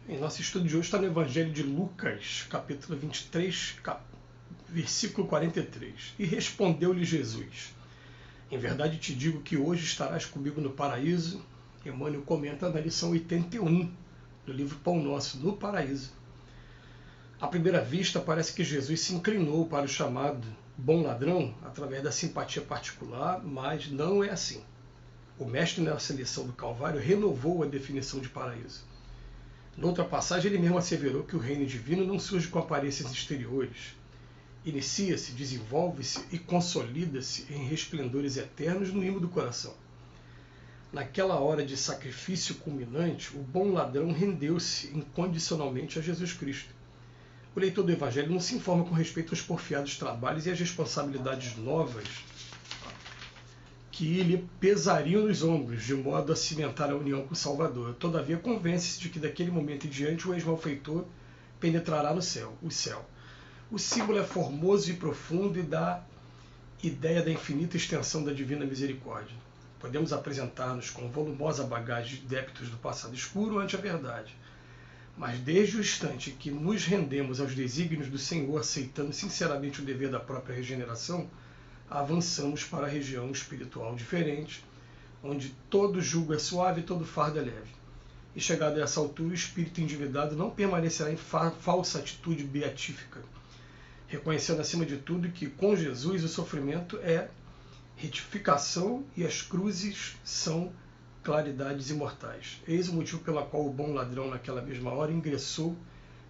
Em nosso estudo de hoje está no Evangelho de Lucas, capítulo 23, versículo 43. E respondeu-lhe Jesus: em verdade te digo que hoje estarás comigo no paraíso. Emmanuel comenta na lição 81 do livro Pão Nosso, no paraíso. À primeira vista, parece que Jesus se inclinou para o chamado bom ladrão através da simpatia particular, mas não é assim. O mestre, nessa lição do Calvário, renovou a definição de paraíso. Noutra passagem, ele mesmo asseverou que o reino divino não surge com aparências exteriores. Inicia-se, desenvolve-se e consolida-se em resplendores eternos no imo do coração. Naquela hora de sacrifício culminante, o bom ladrão rendeu-se incondicionalmente a Jesus Cristo. O leitor do Evangelho não se informa com respeito aos porfiados trabalhos e às responsabilidades novas que lhe pesariam nos ombros, de modo a cimentar a união com o Salvador. Todavia, convence-se de que daquele momento em diante o ex-malfeitor penetrará no céu, o céu. O símbolo é formoso e profundo e dá ideia da infinita extensão da divina misericórdia. Podemos apresentar-nos com volumosa bagagem de débitos do passado escuro ante a verdade. Mas desde o instante que nos rendemos aos desígnios do Senhor, aceitando sinceramente o dever da própria regeneração, avançamos para a região espiritual diferente, onde todo jugo é suave e todo fardo é leve. E chegado a essa altura, o espírito endividado não permanecerá em falsa atitude beatífica, reconhecendo acima de tudo que com Jesus o sofrimento é retificação e as cruzes são claridades imortais. Eis o motivo pelo qual o bom ladrão naquela mesma hora ingressou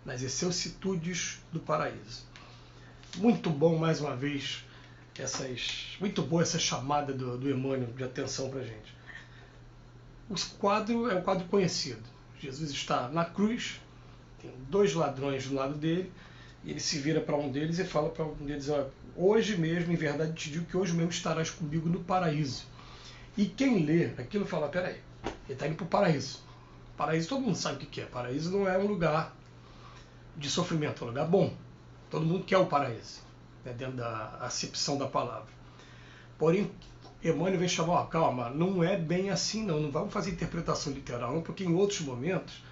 nas excelsitudes do paraíso. Muito bom, mais uma vez, muito boa essa chamada do Emmanuel de atenção para a gente. O quadro é um quadro conhecido. Jesus está na cruz, tem dois ladrões do lado dele, e ele se vira para um deles e fala para um deles: hoje mesmo, em verdade te digo que hoje mesmo estarás comigo no paraíso. E quem lê aquilo fala: peraí, ele está indo para o paraíso. Paraíso todo mundo sabe o que é. Paraíso não é um lugar de sofrimento, é um lugar bom. Todo mundo quer o paraíso, dentro da acepção da palavra. Porém, Emmanuel vem chamar: calma, não é bem assim não vamos fazer interpretação literal não, porque em outros momentos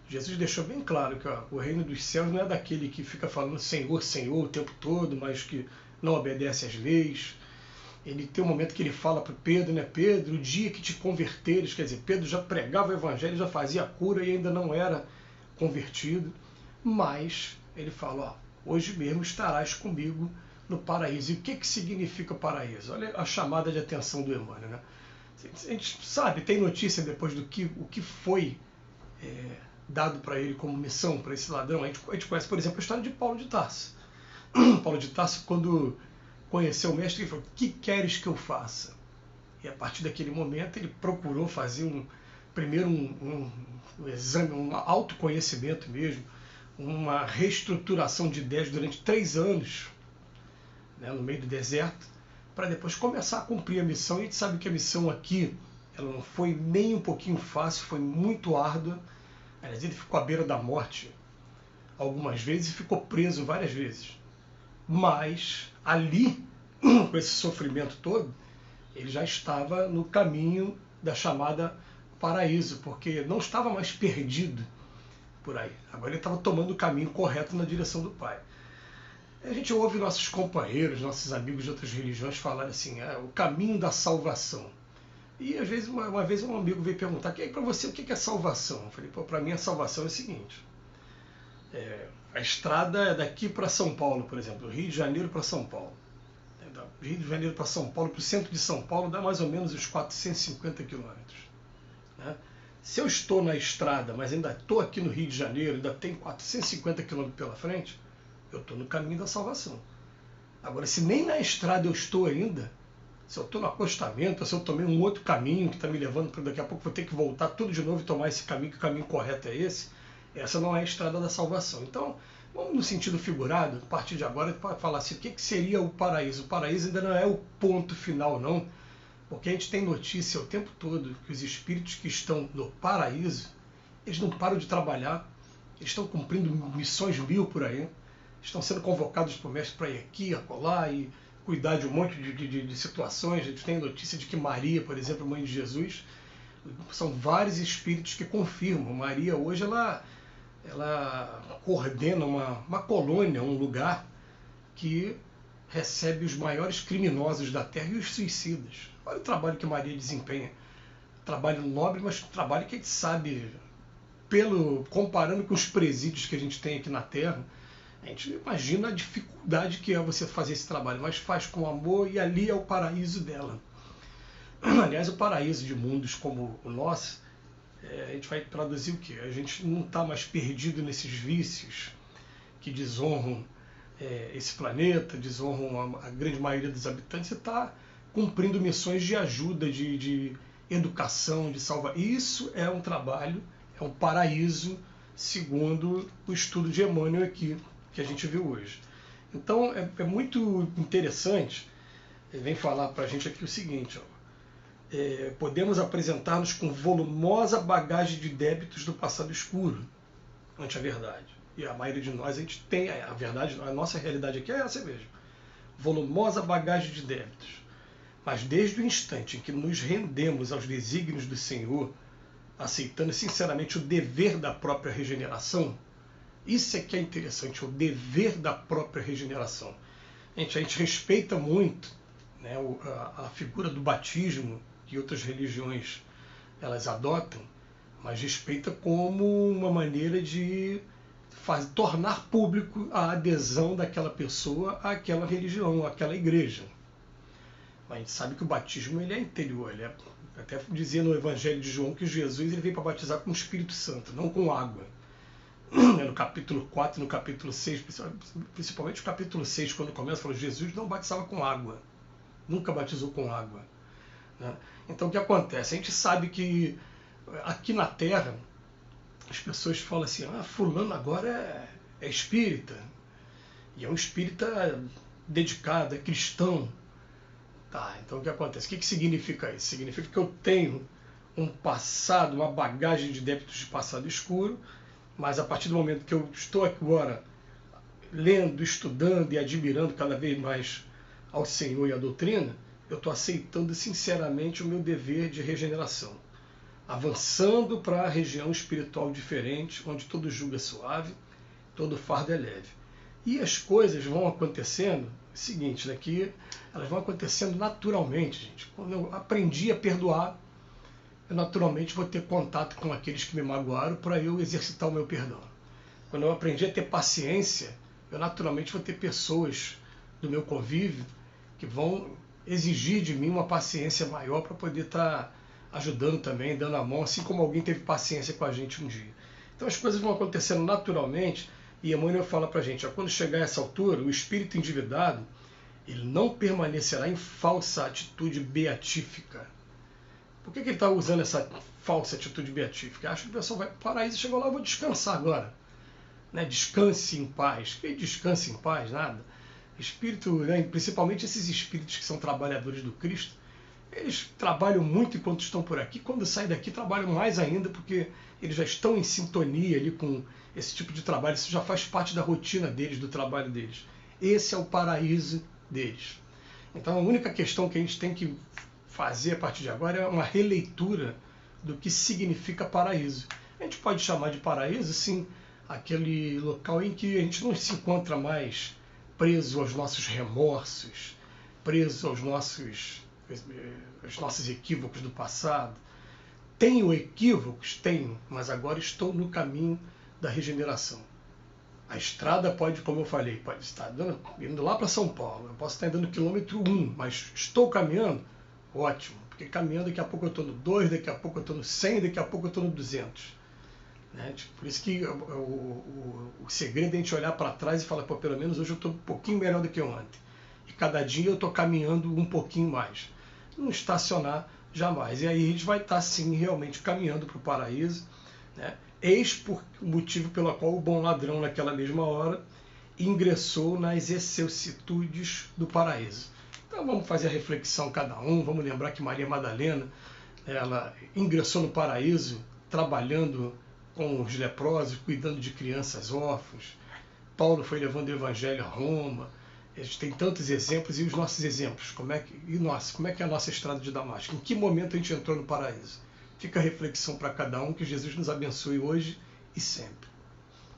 Jesus deixou bem claro que o reino dos céus não é daquele que fica falando Senhor, Senhor o tempo todo, mas que não obedece às leis. Ele tem um momento que ele fala para Pedro, né? Pedro, o dia que te converteres, quer dizer, Pedro já pregava o evangelho, já fazia a cura e ainda não era convertido, mas ele fala: hoje mesmo estarás comigo no paraíso. E o que significa paraíso? Olha a chamada de atenção do Emmanuel, né? A gente sabe, tem notícia depois do que o que foi dado para ele como missão, para esse ladrão. A gente conhece, por exemplo, a história de Paulo de Tarso. Paulo de Tarso, quando conheceu o mestre, ele falou: o que queres que eu faça? E a partir daquele momento ele procurou fazer primeiro um exame, um autoconhecimento mesmo, uma reestruturação de ideias durante 3 anos, né, no meio do deserto, para depois começar a cumprir a missão. E a gente sabe que a missão aqui ela não foi nem um pouquinho fácil, foi muito árdua. Aliás, ele ficou à beira da morte algumas vezes e ficou preso várias vezes. Mas ali, com esse sofrimento todo, ele já estava no caminho da chamada paraíso, porque não estava mais perdido por aí. Agora ele estava tomando o caminho correto na direção do Pai. A gente ouve nossos companheiros, nossos amigos de outras religiões falarem assim: o caminho da salvação. E às vezes, uma vez um amigo veio perguntar: para você, o que é salvação? Eu falei: para mim a salvação é o seguinte, a estrada é daqui para São Paulo, por exemplo, do Rio de Janeiro para São Paulo. Do Rio de Janeiro para São Paulo, para o centro de São Paulo, dá mais ou menos uns 450 quilômetros. Né? Se eu estou na estrada, mas ainda estou aqui no Rio de Janeiro, ainda tem 450 quilômetros pela frente, eu estou no caminho da salvação. Agora, se nem na estrada eu estou ainda, se eu estou no acostamento, se eu tomei um outro caminho que está me levando para daqui a pouco vou ter que voltar tudo de novo e tomar esse caminho, que o caminho correto é esse, essa não é a estrada da salvação. Então, vamos no sentido figurado, a partir de agora, para falar assim: o que seria o paraíso? O paraíso ainda não é o ponto final, não, porque a gente tem notícia o tempo todo que os espíritos que estão no paraíso, eles não param de trabalhar, eles estão cumprindo missões 1000 por aí, estão sendo convocados por mestre para ir aqui, acolá e cuidar de um monte de situações. A gente tem notícia de que Maria, por exemplo, mãe de Jesus, são vários espíritos que confirmam. Maria hoje ela ela coordena uma colônia, um lugar que recebe os maiores criminosos da Terra e os suicidas. Olha o trabalho que Maria desempenha. Trabalho nobre, mas trabalho que a gente sabe, comparando com os presídios que a gente tem aqui na Terra, a gente imagina a dificuldade que é você fazer esse trabalho, mas faz com amor e ali é o paraíso dela. Aliás, o paraíso de mundos como o nosso, a gente vai traduzir o quê? A gente não está mais perdido nesses vícios que desonram esse planeta, desonram a grande maioria dos habitantes, você está cumprindo missões de ajuda, de educação, de salvar. Isso é um trabalho, é um paraíso, segundo o estudo de Emmanuel aqui, que a gente viu hoje. Então é muito interessante, ele vem falar para a gente aqui o seguinte, ó, podemos apresentar-nos com volumosa bagagem de débitos do passado escuro ante a verdade. E a maioria de nós, a gente tem a verdade, a nossa realidade aqui é essa mesmo. Volumosa bagagem de débitos. Mas desde o instante em que nos rendemos aos desígnios do Senhor, aceitando sinceramente o dever da própria regeneração, isso é que é interessante, o dever da própria regeneração. A gente respeita muito, né, a figura do batismo que outras religiões elas adotam, mas respeita como uma maneira de tornar público a adesão daquela pessoa àquela religião, àquela igreja. Mas a gente sabe que o batismo ele é interior. Ele até dizia no Evangelho de João que Jesus ele veio para batizar com o Espírito Santo, não com água. No capítulo 4 e no capítulo 6, principalmente o capítulo 6, quando começa, falou Jesus não batizava com água. Nunca batizou com água. Então o que acontece? A gente sabe que aqui na Terra as pessoas falam assim, fulano agora é espírita. E é um espírita dedicado, é cristão. Tá, então o que acontece? O que significa isso? Significa que eu tenho um passado, uma bagagem de débitos de passado escuro, mas a partir do momento que eu estou agora lendo, estudando e admirando cada vez mais ao Senhor e à doutrina, eu estou aceitando sinceramente o meu dever de regeneração, avançando para a região espiritual diferente, onde todo jugo é suave, todo fardo é leve. E as coisas vão acontecendo, o seguinte, daqui elas vão acontecendo naturalmente, gente. Quando eu aprendi a perdoar, eu naturalmente vou ter contato com aqueles que me magoaram para eu exercitar o meu perdão. Quando eu aprendi a ter paciência, eu naturalmente vou ter pessoas do meu convívio que vão exigir de mim uma paciência maior para poder estar ajudando também, dando a mão, assim como alguém teve paciência com a gente um dia. Então as coisas vão acontecendo naturalmente e Emmanuel fala para a gente, quando chegar a essa altura, o espírito endividado, ele não permanecerá em falsa atitude beatífica. Por que ele está usando essa falsa atitude beatífica? Acho que o pessoal vai para o paraíso e chegou lá, eu vou descansar agora. Descanse em paz. Que descanse em paz? Nada. Espírito, principalmente esses espíritos que são trabalhadores do Cristo, eles trabalham muito enquanto estão por aqui. Quando saem daqui, trabalham mais ainda, porque eles já estão em sintonia ali com esse tipo de trabalho. Isso já faz parte da rotina deles, do trabalho deles. Esse é o paraíso deles. Então, a única questão que a gente tem que fazer a partir de agora é uma releitura do que significa paraíso. A gente pode chamar de paraíso, sim, aquele local em que a gente não se encontra mais preso aos nossos remorsos, preso aos nossos equívocos do passado. Tenho equívocos? Tenho, mas agora estou no caminho da regeneração. A estrada pode, como eu falei, pode estar indo lá para São Paulo, eu posso estar andando quilômetro 1, mas estou caminhando? Ótimo, porque caminhando daqui a pouco eu estou no 2, daqui a pouco eu estou no 100, daqui a pouco eu estou no 200. Por isso que o segredo é a gente olhar para trás e falar, pelo menos hoje eu estou um pouquinho melhor do que ontem. E cada dia eu estou caminhando um pouquinho mais. Não estacionar jamais. E aí a gente vai estar sim realmente caminhando para o paraíso. Eis por o motivo pelo qual o bom ladrão naquela mesma hora ingressou nas excelsitudes do paraíso. Então vamos fazer a reflexão cada um, vamos lembrar que Maria Madalena, ela ingressou no paraíso trabalhando com os leprosos, cuidando de crianças órfãos. Paulo foi levando o evangelho a Roma. A gente tem tantos exemplos, e os nossos exemplos, como é que é a nossa estrada de Damasco? Em que momento a gente entrou no paraíso? Fica a reflexão para cada um, que Jesus nos abençoe hoje e sempre.